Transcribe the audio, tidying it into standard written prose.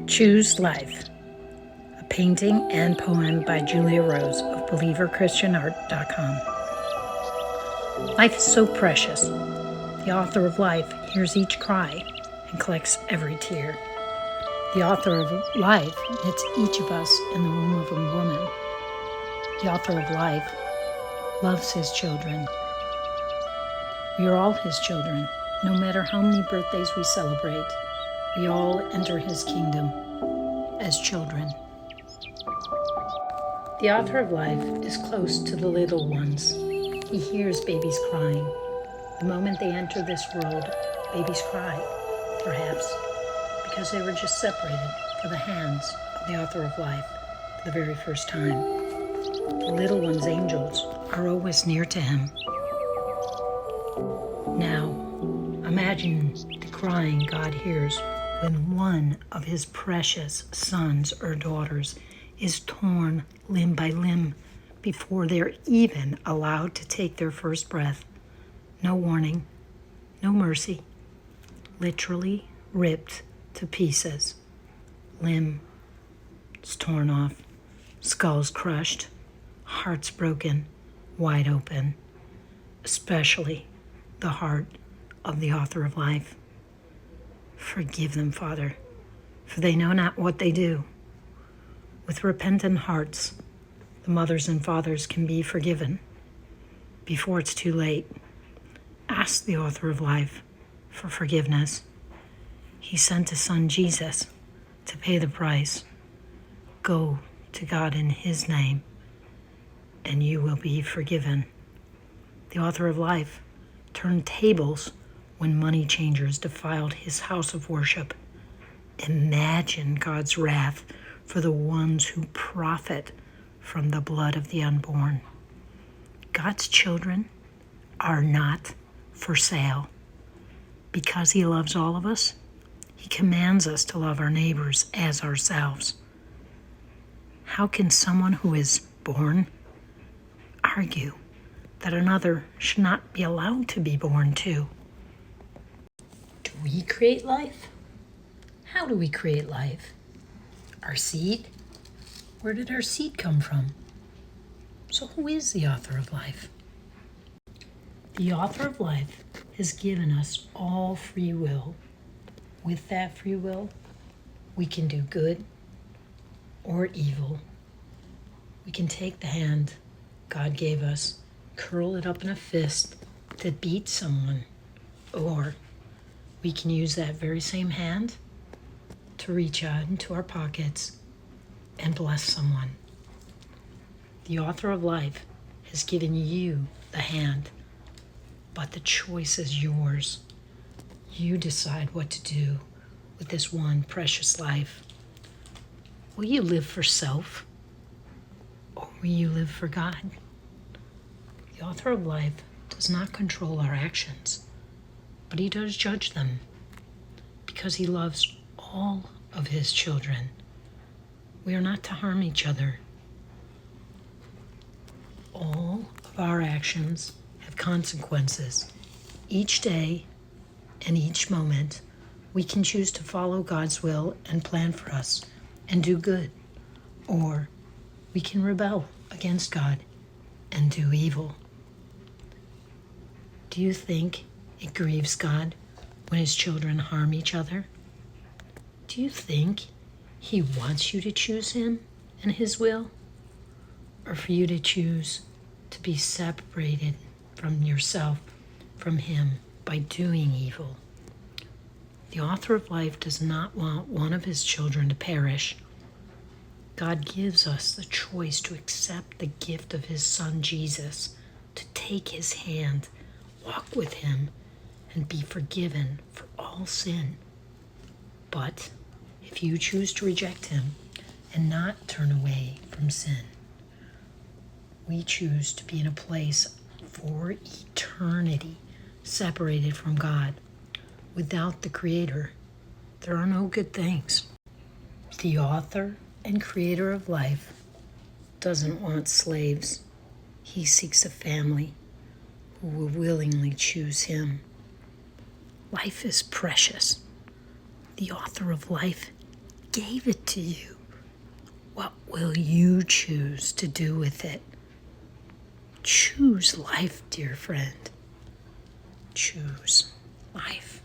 Choose Life, a painting and poem by Julia Rose of BelieverChristianArt.com. Life is so precious. The author of life hears each cry and collects every tear. The author of life knits each of us in the womb of a woman. The author of life loves his children. We are all his children. No matter how many birthdays we celebrate, we all enter his kingdom as children. The author of life is close to the little ones. He hears babies crying. The moment they enter this world, babies cry, perhaps because they were just separated from the hands of the author of life for the very first time. The little one's angels are always near to him. Now, imagine the crying God hears when one of his precious sons or daughters is torn limb by limb before they're even allowed to take their first breath. No warning, no mercy, literally ripped to pieces. Limbs torn off, skulls crushed, hearts broken, wide open, especially the heart of the author of life. Forgive them, Father, for they know not what they do. With repentant hearts, the mothers and fathers can be forgiven before it's too late. Ask the author of life for forgiveness. He sent his son Jesus to pay the price. Go to God in his name, and you will be forgiven. The author of life turned tables when money changers defiled his house of worship. Imagine God's wrath for the ones who profit from the blood of the unborn. God's children are not for sale. Because he loves all of us, he commands us to love our neighbors as ourselves. How can someone who is born argue that another should not be allowed to be born too? Do we create life? How do we create life? Our seed? Where did our seed come from? So who is the author of life? The author of life has given us all free will. With that free will, we can do good or evil. We can take the hand God gave us, curl it up in a fist to beat someone, or we can use that very same hand to reach out into our pockets and bless someone. The author of life has given you the hand, but the choice is yours. You decide what to do with this one precious life. Will you live for self, or will you live for God? The author of life does not control our actions, but he does judge them because he loves all of his children. We are not to harm each other. All of our actions have consequences. Each day and each moment, we can choose to follow God's will and plan for us and do good, or we can rebel against God and do evil. Do you think it grieves God when his children harm each other? Do you think he wants you to choose him and his will, or for you to choose to be separated from yourself, from him, by doing evil? The author of life does not want one of his children to perish. God gives us the choice to accept the gift of his son Jesus, to take his hand, walk with him, and be forgiven for all sin. But if you choose to reject him and not turn away from sin, we choose to be in a place for eternity, separated from God. Without the Creator, there are no good things. The author and creator of life doesn't want slaves. He seeks a family who will willingly choose him. Life is precious. The author of life gave it to you. What will you choose to do with it? Choose life, dear friend. Choose life.